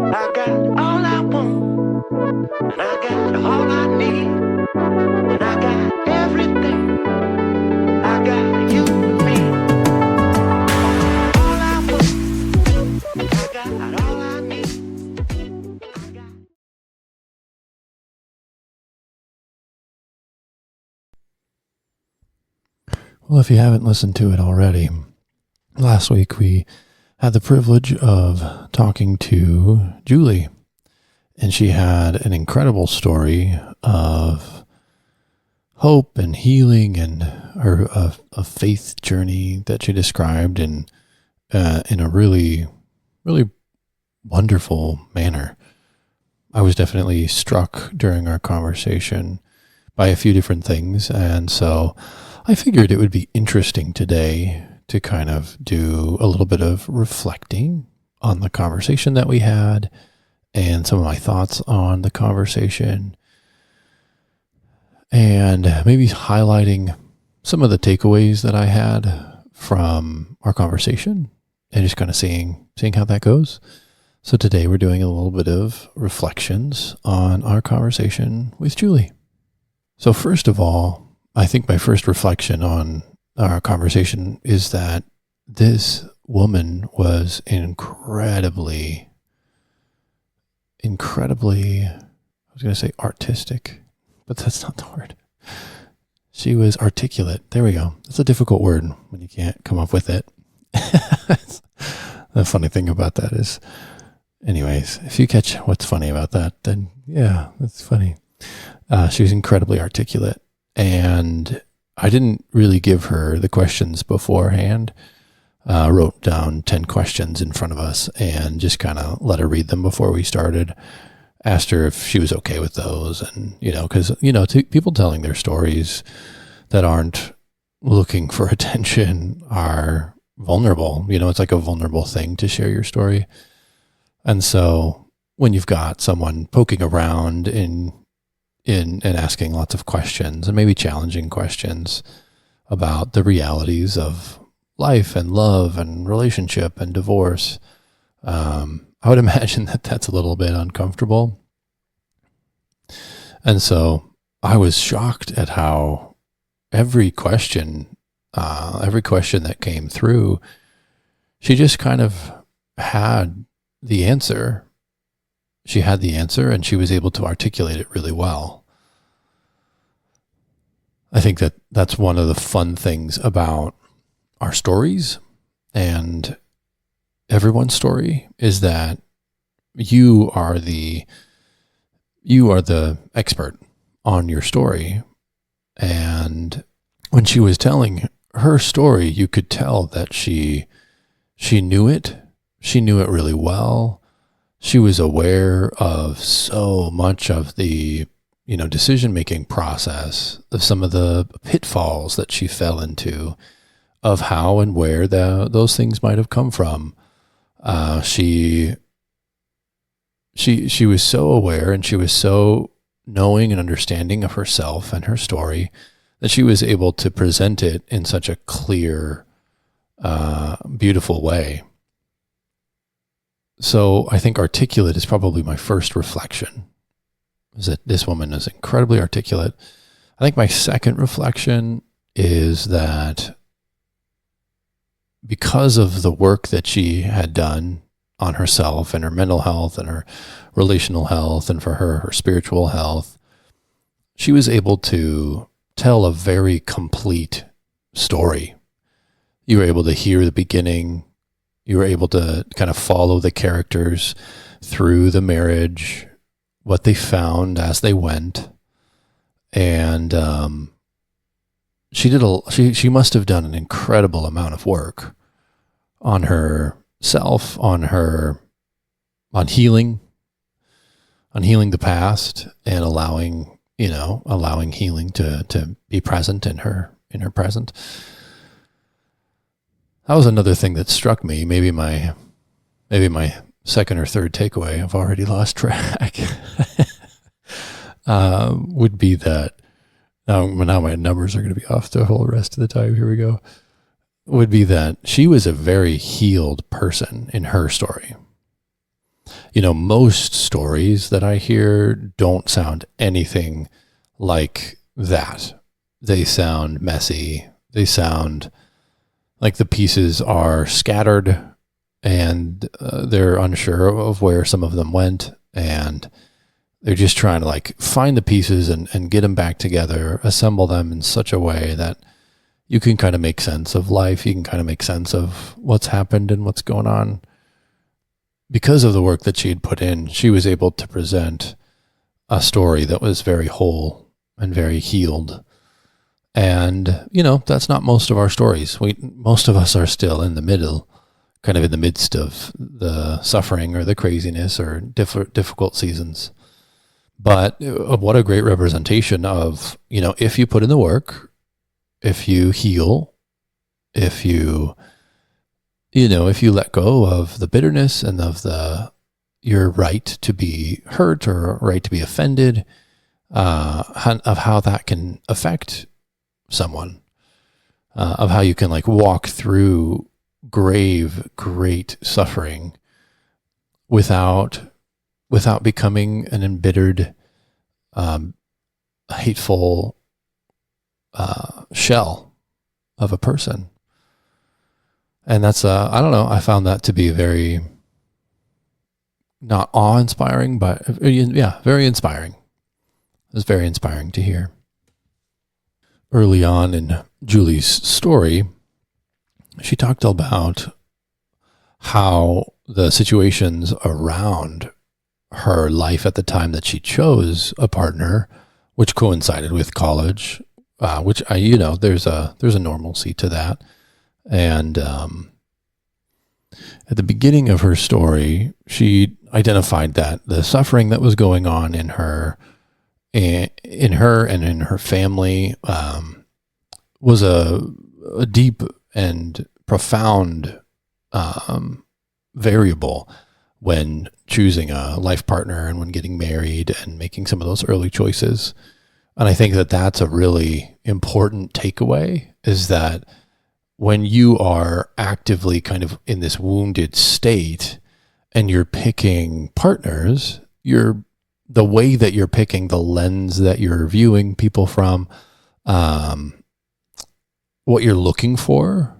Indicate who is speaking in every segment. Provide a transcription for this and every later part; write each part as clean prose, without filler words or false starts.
Speaker 1: I got all I want, and I got all I need, and I got everything. I got you and me. All I want, I got all I need.
Speaker 2: Well, if you haven't listened to it already, last week we had the privilege of talking to Julie, and she had an incredible story of hope and healing and her a faith journey that she described in a really, really wonderful manner. I was definitely struck during our conversation by a few different things, and so I figured it would be interesting today to kind of do a little bit of reflecting on the conversation that we had and some of my thoughts on the conversation, and maybe highlighting some of the takeaways that I had from our conversation and just kind of seeing how that goes. So today we're doing a little bit of reflections on our conversation with Julie. So first of all, I think my first reflection on our conversation is that this woman was incredibly, I was going to say artistic, but that's not the word. She was articulate. There we go. That's a difficult word when you can't come up with it. The funny thing about that is, anyways, if you catch what's funny about that, then yeah, that's funny. She was incredibly articulate, and I didn't really give her the questions beforehand. Wrote down 10 questions in front of us and just kind of let her read them before we started. Asked her if she was okay with those. And, because, people telling their stories that aren't looking for attention are vulnerable. It's like a vulnerable thing to share your story. And so when you've got someone poking around and asking lots of questions and maybe challenging questions about the realities of life and love and relationship and divorce, I would imagine that that's a little bit uncomfortable. And so I was shocked at how every question that came through, she just kind of had the answer. She had the answer and she was able to articulate it really well. I think that that's one of the fun things about our stories and everyone's story is that you are the expert on your story. And when she was telling her story, you could tell that she knew it. She knew it really well. She was aware of so much of the, decision-making process, of some of the pitfalls that she fell into, of how and where those things might have come from. She was so aware and she was so knowing and understanding of herself and her story that she was able to present it in such a clear, beautiful way. So I think articulate is probably my first reflection, is that this woman is incredibly articulate. I think my second reflection is that because of the work that she had done on herself and her mental health and her relational health and for her spiritual health, she was able to tell a very complete story. You were able to hear the beginning. You were able to kind of follow the characters through the marriage, what they found as they went. And she must have done an incredible amount of work on herself, on healing the past and allowing healing to be present in her present. That was another thing that struck me. Maybe my second or third takeaway, I've already lost track, would be that, now my numbers are going to be off the whole rest of the time. Here we go. Would be that she was a very healed person in her story. Most stories that I hear don't sound anything like that. They sound messy. They sound like the pieces are scattered and they're unsure of where some of them went. And they're just trying to like find the pieces and get them back together, assemble them in such a way that you can kind of make sense of life. You can kind of make sense of what's happened and what's going on. Because of the work that she had put in, she was able to present a story that was very whole and very healed. And, that's not most of our stories. Most of us are still in the middle, kind of in the midst of the suffering or the craziness or difficult seasons. But what a great representation of, if you put in the work, if you heal, if you let go of the bitterness and of your right to be hurt or right to be offended, of how that can affect someone, of how you can like walk through great suffering without becoming an embittered, hateful shell of a person. And that's, I don't know, I found that to be very, not awe-inspiring, but very inspiring. It was very inspiring to hear. Early on in Julie's story, she talked about how the situations around her life at the time that she chose a partner, which coincided with college, which there's a normalcy to that. And at the beginning of her story, she identified that the suffering that was going on in her and in her family was a deep and profound variable when choosing a life partner and when getting married and making some of those early choices. And I think that that's a really important takeaway, is that when you are actively kind of in this wounded state and you're picking partners, the way that you're picking, the lens that you're viewing people from, what you're looking for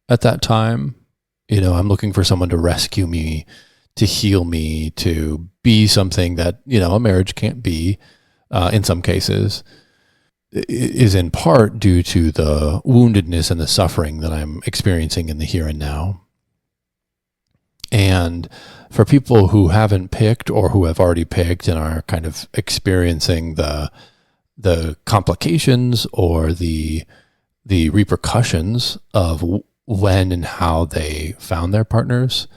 Speaker 2: at that time. I'm looking for someone to rescue me, to heal me, to be something that, a marriage can't be, in some cases, is in part due to the woundedness and the suffering that I'm experiencing in the here and now. And for people who haven't picked or who have already picked and are kind of experiencing the complications or the repercussions of when and how they found their partners,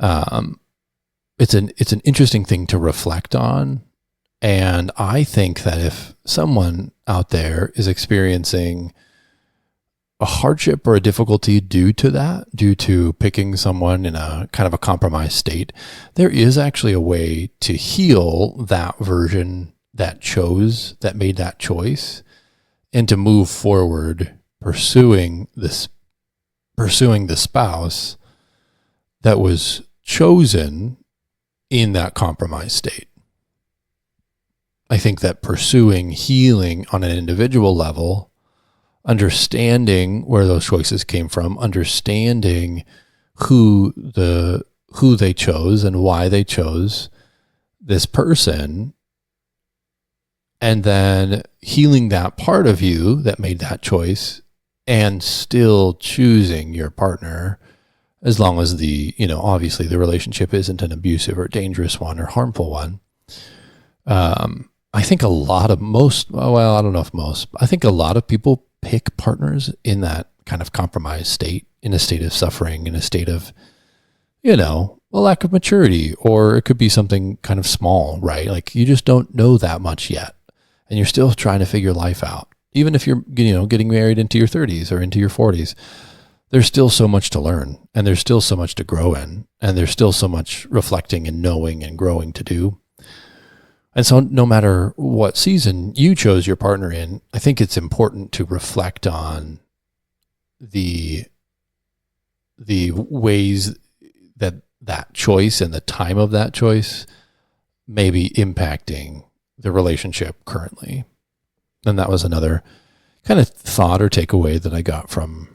Speaker 2: it's an interesting thing to reflect on. And I think that if someone out there is experiencing a hardship or a difficulty due to picking someone in a kind of a compromised state, there is actually a way to heal that version that made that choice, and to move forward pursuing the spouse that was chosen in that compromised state. I think that pursuing healing on an individual level, understanding where those choices came from, understanding who they chose and why they chose this person, and then healing that part of you that made that choice and still choosing your partner, as long as obviously the relationship isn't an abusive or dangerous one or harmful one. I think I don't know if most, I think a lot of people pick partners in that kind of compromised state, in a state of suffering, in a state of, a lack of maturity, or it could be something kind of small, right? Like you just don't know that much yet, and you're still trying to figure life out. Even if you're, getting married into your 30s or into your 40s, there's still so much to learn, and there's still so much to grow in, and there's still so much reflecting and knowing and growing to do. And so no matter what season you chose your partner in, I think it's important to reflect on the ways that that choice and the time of that choice may be impacting the relationship currently. And that was another kind of thought or takeaway that I got from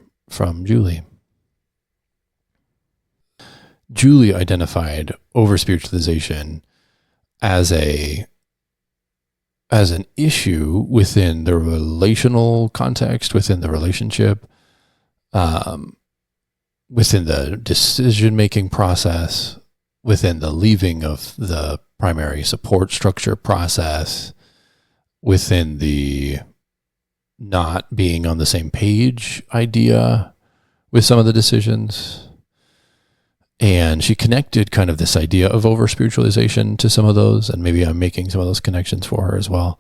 Speaker 2: Julie. Julie identified over-spiritualization as an issue within the relational context, within the relationship, within the decision-making process, within the leaving of the primary support structure process, within the not being on the same page idea with some of the decisions. And she connected kind of this idea of over-spiritualization to some of those, and maybe I'm making some of those connections for her as well.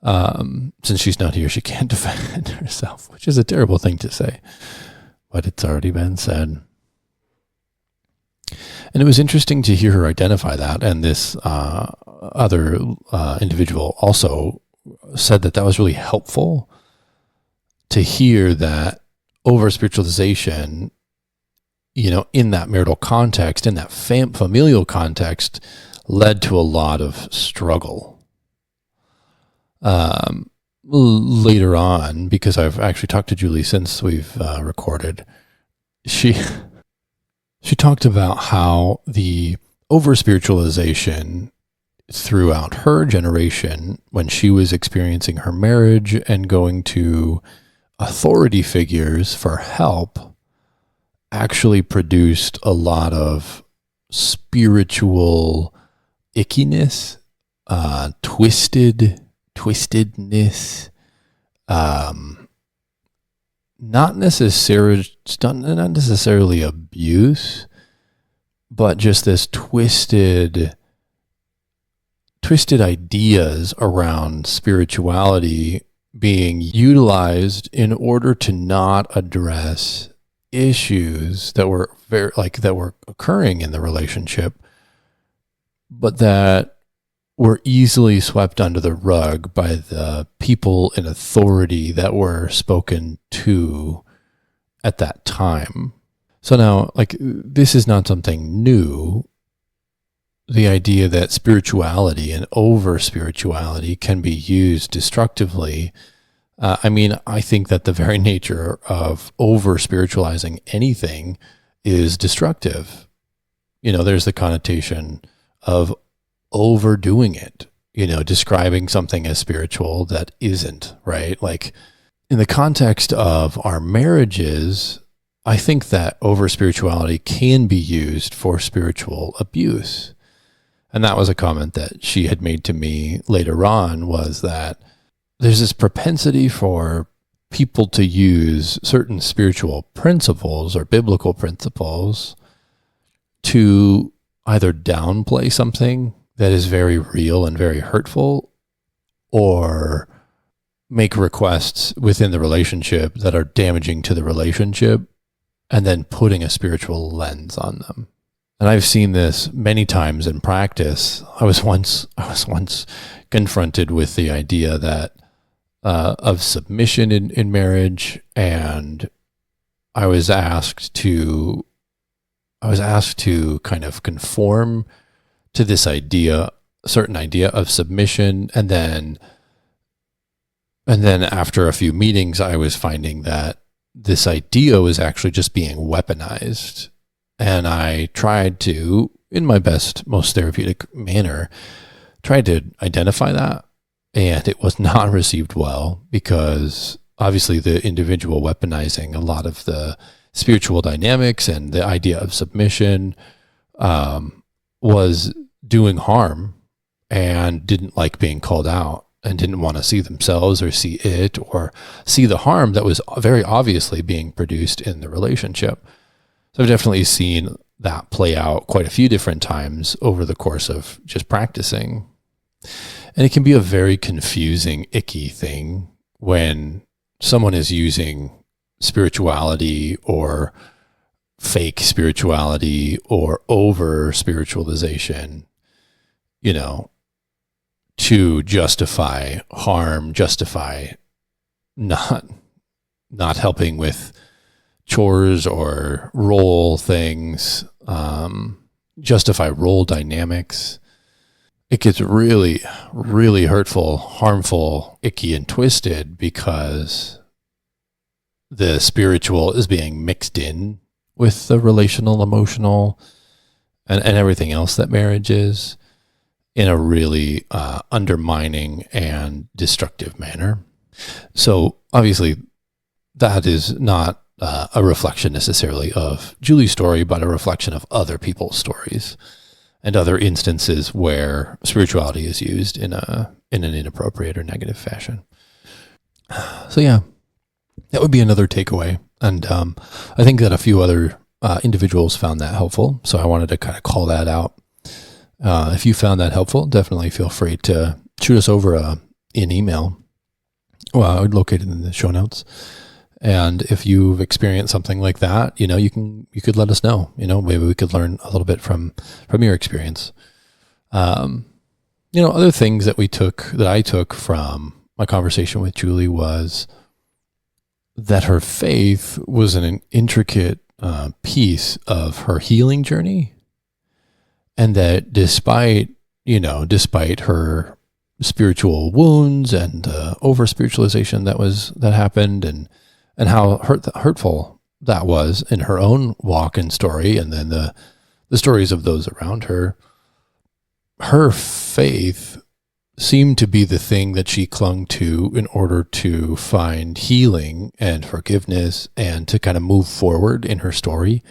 Speaker 2: Since she's not here, she can't defend herself, which is a terrible thing to say, but it's already been said. And it was interesting to hear her identify that. And this other individual also said that was really helpful to hear that over-spiritualization, in that marital context, in that familial context, led to a lot of struggle. Later on, because I've actually talked to Julie since we've recorded, she talked about how the over-spiritualization throughout her generation, when she was experiencing her marriage and going to authority figures for help, actually produced a lot of spiritual ickiness, twistedness, not necessarily abuse, but just this twisted ideas around spirituality being utilized in order to not address issues that were that were occurring in the relationship, but that were easily swept under the rug by the people in authority that were spoken to at that time. So now, this is not something new. The idea that spirituality and over-spirituality can be used destructively. I think that the very nature of over-spiritualizing anything is destructive. There's the connotation of overdoing it, describing something as spiritual that isn't, right? Like in the context of our marriages, I think that over-spirituality can be used for spiritual abuse. And that was a comment that she had made to me later on, was that there's this propensity for people to use certain spiritual principles or biblical principles to either downplay something that is very real and very hurtful, or make requests within the relationship that are damaging to the relationship, and then putting a spiritual lens on them. And I've seen this many times in practice. I was once confronted with the idea that of submission in marriage, and I was asked to kind of conform to this idea, a certain idea of submission, and then after a few meetings, I was finding that this idea was actually just being weaponized. And I tried to, in my best, most therapeutic manner, tried to identify that. And it was not received well, because obviously the individual weaponizing a lot of the spiritual dynamics and the idea of submission was doing harm, and didn't like being called out, and didn't want to see themselves or see it or see the harm that was very obviously being produced in the relationship. So I've definitely seen that play out quite a few different times over the course of just practicing. And it can be a very confusing, icky thing when someone is using spirituality or fake spirituality or over spiritualization, to justify harm, justify not helping with chores or role things, justify role dynamics. It gets really, really hurtful, harmful, icky, and twisted because the spiritual is being mixed in with the relational, emotional, and everything else that marriage is in a really undermining and destructive manner. So obviously that is not a reflection necessarily of Julie's story, but a reflection of other people's stories and other instances where spirituality is used in an inappropriate or negative fashion. So yeah, that would be another takeaway. And I think that a few other individuals found that helpful. So I wanted to kind of call that out. If you found that helpful, definitely feel free to shoot us over an email. Well, located in the show notes. And if you've experienced something like that, you could let us know. Maybe we could learn a little bit from your experience. Other things that I took from my conversation with Julie was that her faith was an intricate piece of her healing journey, and that despite her spiritual wounds and over spiritualization that happened, and how hurtful that was in her own walk and story, and then the stories of those around her, her faith seemed to be the thing that she clung to in order to find healing and forgiveness and to kind of move forward in her story,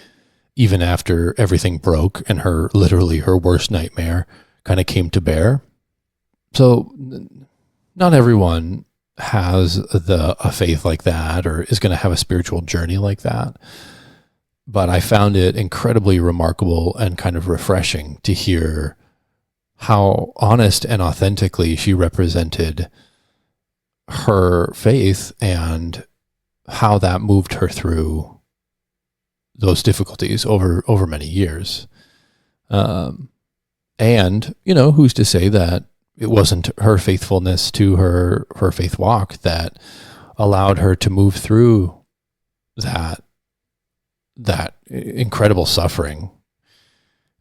Speaker 2: even after everything broke and her worst nightmare kind of came to bear. So not everyone has a faith like that or is going to have a spiritual journey like that. But I found it incredibly remarkable and kind of refreshing to hear how honest and authentically she represented her faith and how that moved her through those difficulties over many years. And, who's to say that it wasn't her faithfulness to her faith walk that allowed her to move through that incredible suffering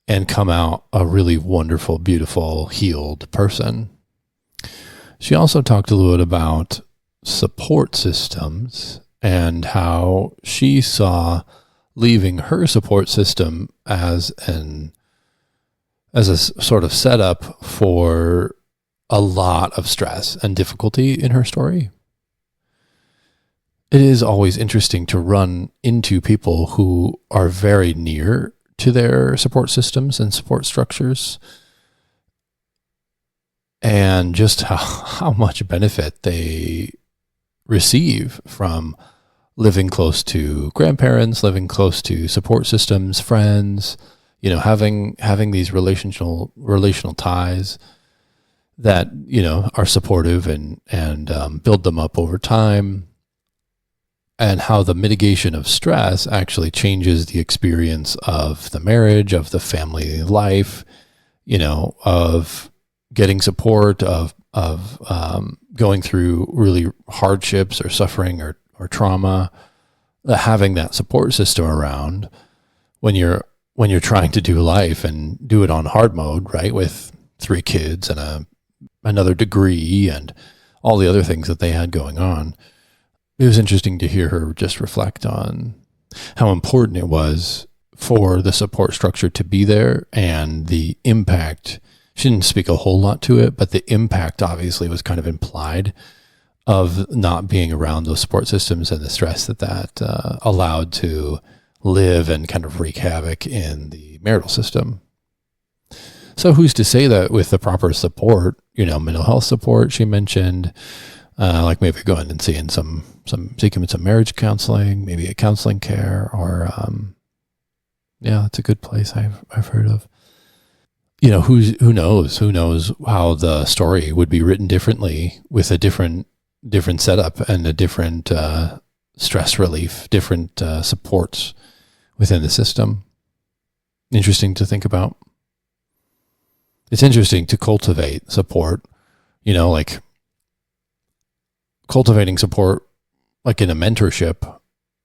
Speaker 2: and come out a really wonderful, beautiful, healed person. She also talked a little bit about support systems and how she saw leaving her support system as a sort of setup for a lot of stress and difficulty in her story. It is always interesting to run into people who are very near to their support systems and support structures, and just how much benefit they receive from living close to grandparents, living close to support systems, friends, having these relational ties that, are supportive and build them up over time, and how the mitigation of stress actually changes the experience of the marriage, of the family life, of getting support, of going through really hardships or suffering or trauma, having that support system around when you're trying to do life and do it on hard mode, right? With 3 kids and another degree and all the other things that they had going on. It was interesting to hear her just reflect on how important it was for the support structure to be there, and the impact. She didn't speak a whole lot to it, but the impact obviously was kind of implied of not being around those support systems and the stress that allowed to live and kind of wreak havoc in the marital system. So who's to say that with the proper support, mental health support, she mentioned, like maybe going and seeing seeking some marriage counseling, maybe a counseling care, or it's a good place I've heard of. Who knows how the story would be written differently with a different setup and a different stress relief, different supports within the system. Interesting to think about. It's interesting to cultivate support, like cultivating support, like in a mentorship,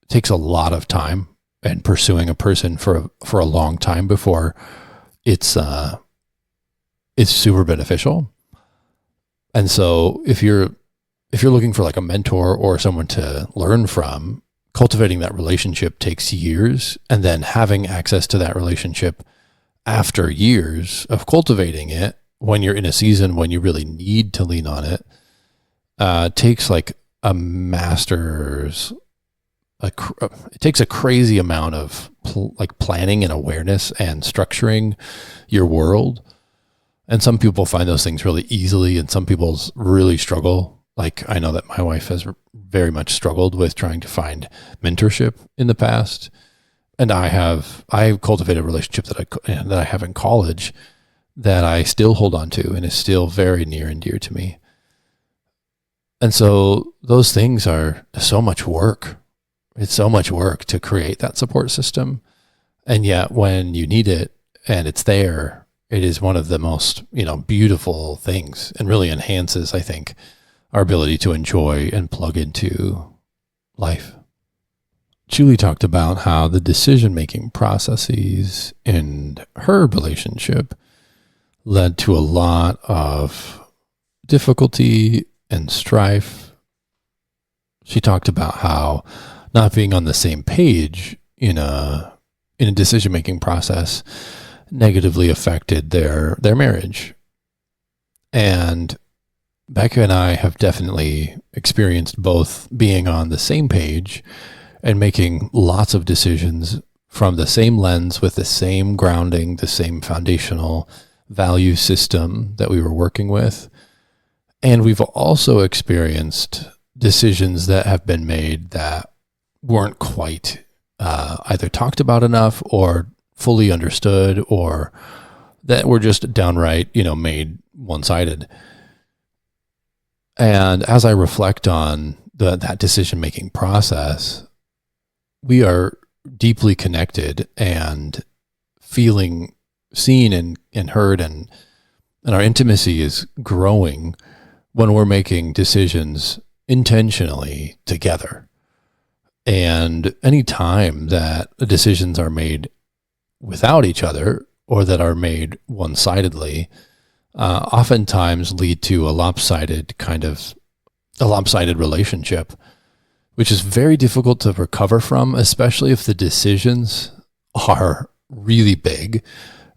Speaker 2: takes a lot of time and pursuing a person for a long time before it's super beneficial. And so if you're looking for like a mentor or someone to learn from, cultivating that relationship takes years, and then having access to that relationship after years of cultivating it, when you're in a season when you really need to lean on it, takes like a master's, it takes a crazy amount of planning and awareness and structuring your world. And some people find those things really easily, and some people really struggle. Like, I know that my wife has very much struggled with trying to find mentorship in the past. And I cultivated a relationship that I have in college that I still hold on to and is still very near and dear to me. And so those things are so much work. It's so much work to create that support system. And yet when you need it and it's there, it is one of the most, beautiful things, and really enhances, I think, our ability to enjoy and plug into life. Julie talked about how the decision-making processes in her relationship led to a lot of difficulty and strife. She talked about how not being on the same page in a decision-making process negatively affected their marriage. And Becca and I have definitely experienced both being on the same page and making lots of decisions from the same lens, with the same grounding, the same foundational value system that we were working with. And we've also experienced decisions that have been made that weren't quite either talked about enough or fully understood, or that were just downright, made one-sided. And as I reflect on that decision-making process, we are deeply connected and feeling seen and heard, and our intimacy is growing when we're making decisions intentionally together. And any time that the decisions are made without each other, or that are made one-sidedly, oftentimes lead to a lopsided relationship, which is very difficult to recover from, especially if the decisions are really big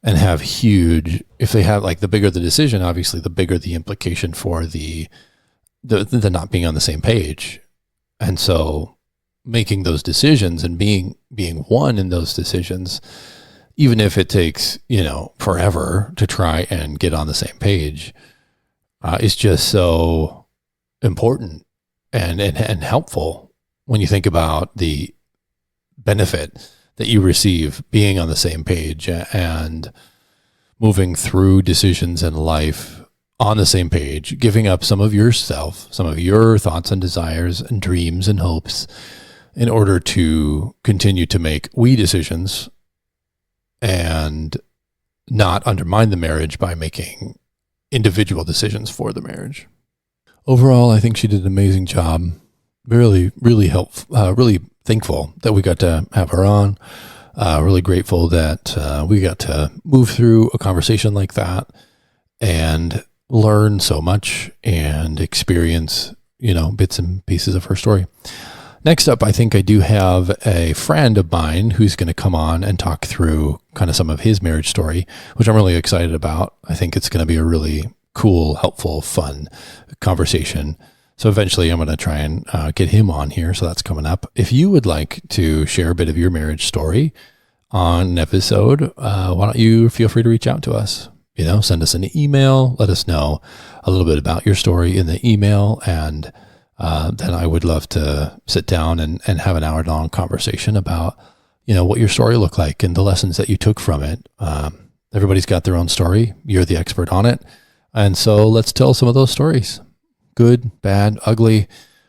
Speaker 2: and have huge, if they have, like, the bigger the decision, obviously the bigger the implication for the not being on the same page. And so making those decisions and being one in those decisions, even if it takes, forever to try and get on the same page, is just so important and helpful when you think about the benefit that you receive being on the same page and moving through decisions in life on the same page, giving up some of yourself, some of your thoughts and desires and dreams and hopes in order to continue to make we decisions and not undermine the marriage by making individual decisions for the marriage. Overall, I think she did an amazing job. Really, really helpful, really thankful that we got to have her on. Really grateful that we got to move through a conversation like that and learn so much and experience, bits and pieces of her story. Next up, I think I do have a friend of mine who's going to come on and talk through kind of some of his marriage story, which I'm really excited about. I think it's going to be a really cool, helpful, fun conversation. So eventually I'm going to try and get him on here. So that's coming up. If you would like to share a bit of your marriage story on an episode, why don't you feel free to reach out to us? Send us an email. Let us know a little bit about your story in the email, and then I would love to sit down and have an hour-long conversation about, what your story looked like and the lessons that you took from it. Everybody's got their own story. You're the expert on it. And so let's tell some of those stories. Good, bad, ugly,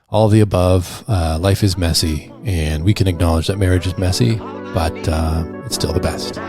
Speaker 2: all of the above. Life is messy, and we can acknowledge that marriage is messy, but it's still the best.